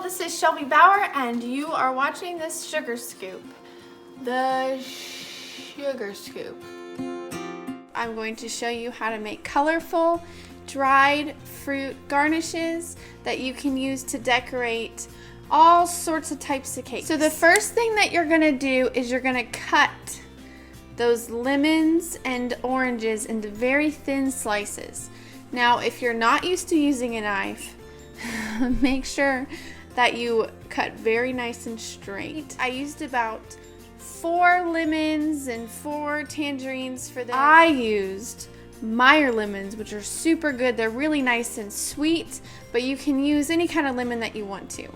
this is Shelby Bower, and you are watching this sugar scoop. The sugar scoop. I'm going to show you how to make colorful, dried fruit garnishes that you can use to decorate all sorts of types of cakes. So the first thing that you're gonna do is you're gonna cut those lemons and oranges into very thin slices. Now, if you're not used to using a knife, make sure that you cut very nice and straight. I used about 4 lemons and 4 tangerines for this. I used Meyer lemons, which are super good. They're really nice and sweet, but you can use any kind of lemon that you want to.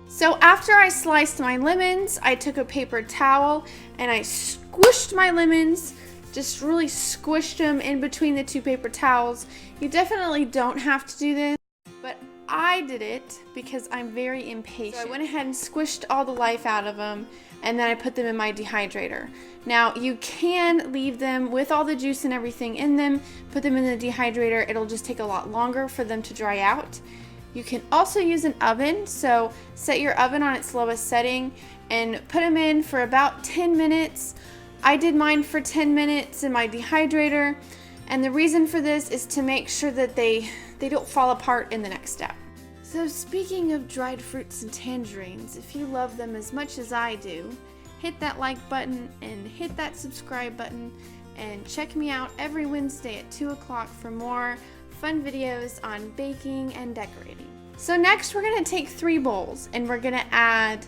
So after I sliced my lemons, I took a paper towel and I squished my lemons, just really squished them in between the 2 paper towels. You definitely don't have to do this, but I did it because I'm very impatient. So I went ahead and squished all the life out of them, and then I put them in my dehydrator. Now you can leave them with all the juice and everything in them, put them in the dehydrator. It'll just take a lot longer for them to dry out. You can also use an oven, so set your oven on its lowest setting and put them in for about 10 minutes. I did mine for 10 minutes in my dehydrator, and the reason for this is to make sure that they don't fall apart in the next step. So speaking of dried fruits and tangerines, if you love them as much as I do, hit that like button and hit that subscribe button, and check me out every Wednesday at 2 o'clock for more fun videos on baking and decorating. So next we're going to take 3 bowls and we're going to add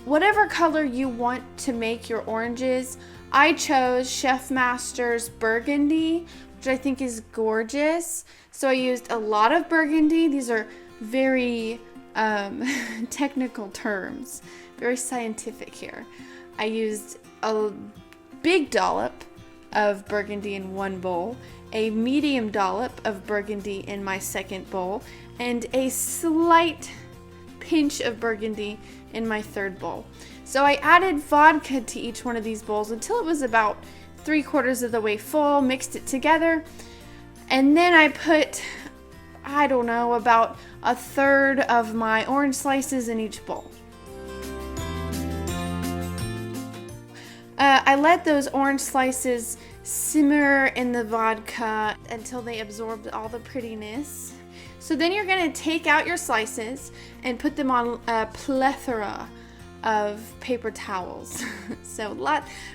whatever color you want to make your oranges. I chose Chef Master's Burgundy, which I think is gorgeous. So I used a lot of burgundy. These are very technical terms, very scientific here. I used a big dollop of burgundy in one bowl, a medium dollop of burgundy in my second bowl, and a slight pinch of burgundy in my third bowl. So I added vodka to each one of these bowls until it was about 3/4 of the way full, mixed it together, and then I put, I don't know, about 1/3 of my orange slices in each bowl. I let those orange slices simmer in the vodka until they absorbed all the prettiness. So then you're going to take out your slices and put them on a plethora of paper towels. So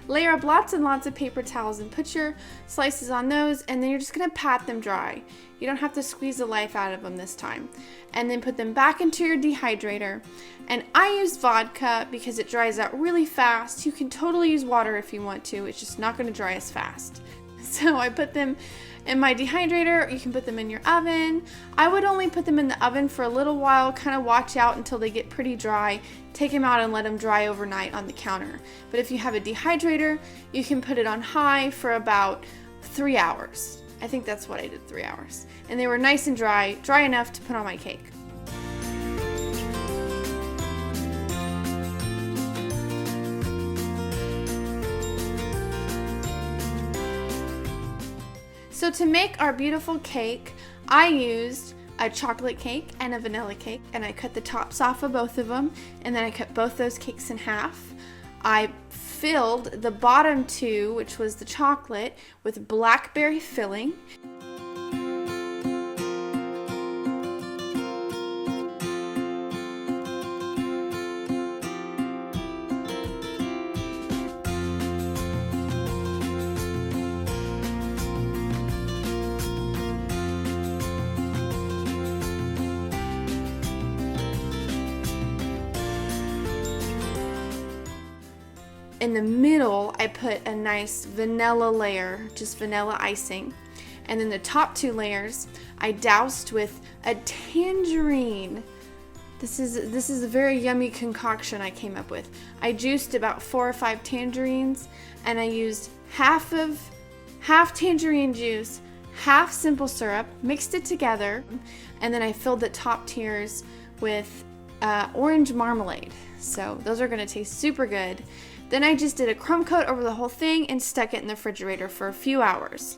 layer up lots and lots of paper towels and put your slices on those, and then you're just going to pat them dry. You don't have to squeeze the life out of them this time. And then put them back into your dehydrator. And I used vodka because it dries out really fast. You can totally use water if you want to. It's just not going to dry as fast. So I put them in my dehydrator. You can put them in your oven. I would only put them in the oven for a little while, kind of watch out until they get pretty dry. Take them out and let them dry overnight on the counter. But if you have a dehydrator, you can put it on high for about 3 hours. I think that's what I did, 3 hours. And they were nice and dry enough to put on my cake. So to make our beautiful cake, I used a chocolate cake and a vanilla cake, and I cut the tops off of both of them, and then I cut both those cakes in half. I filled the bottom 2, which was the chocolate, with blackberry filling. In the middle, I put a nice vanilla layer, just vanilla icing. And then the top 2 layers, I doused with a tangerine. This is a very yummy concoction I came up with. I juiced about 4 or 5 tangerines, and I used half tangerine juice, half simple syrup, mixed it together, and then I filled the top tiers with orange marmalade. So those are gonna taste super good. Then I just did a crumb coat over the whole thing and stuck it in the refrigerator for a few hours.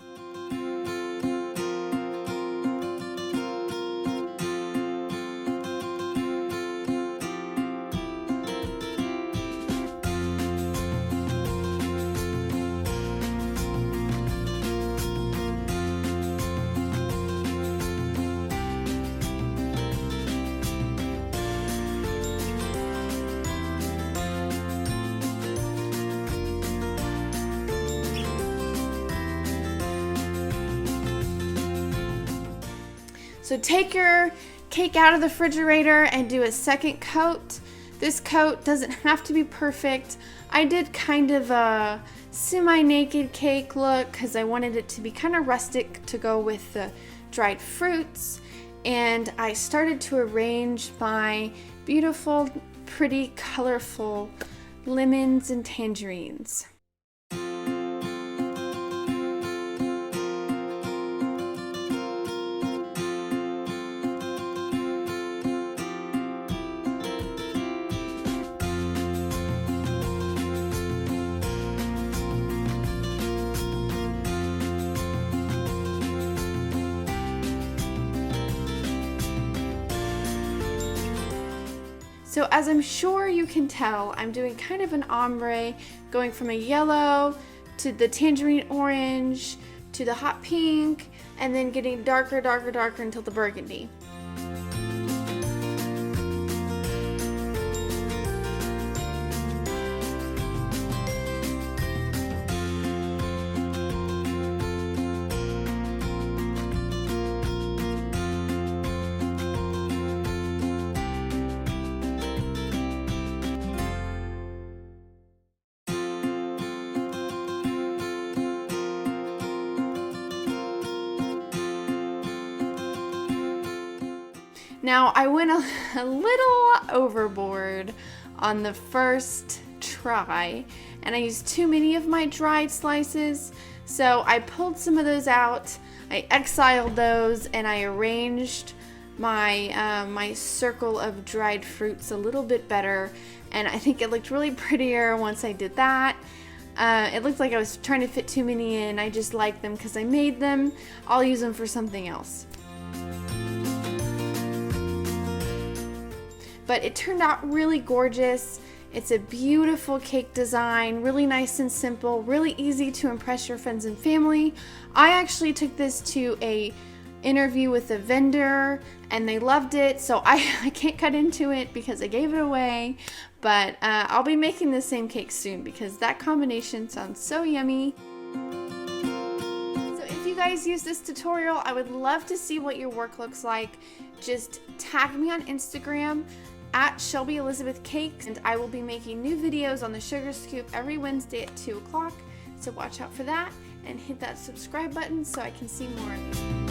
So take your cake out of the refrigerator and do a second coat. This coat doesn't have to be perfect. I did kind of a semi-naked cake look because I wanted it to be kind of rustic to go with the dried fruits. And I started to arrange my beautiful, pretty, colorful lemons and tangerines. So as I'm sure you can tell, I'm doing kind of an ombre, going from a yellow to the tangerine orange to the hot pink, and then getting darker, darker, darker until the burgundy. Now, I went a little overboard on the first try, and I used too many of my dried slices, so I pulled some of those out, I exiled those, and I arranged my, my circle of dried fruits a little bit better, and I think it looked really prettier once I did that. It looked like I was trying to fit too many in. I just like them because I made them. I'll use them for something else. But it turned out really gorgeous. It's a beautiful cake design, really nice and simple, really easy to impress your friends and family. I actually took this to a interview with a vendor and they loved it, so I can't cut into it because I gave it away, but I'll be making the same cake soon because that combination sounds so yummy. So if you guys use this tutorial, I would love to see what your work looks like. Just tag me on Instagram at Shelby Elizabeth Cakes, and I will be making new videos on the sugar scoop every Wednesday at 2 o'clock, so watch out for that and hit that subscribe button so I can see more of you.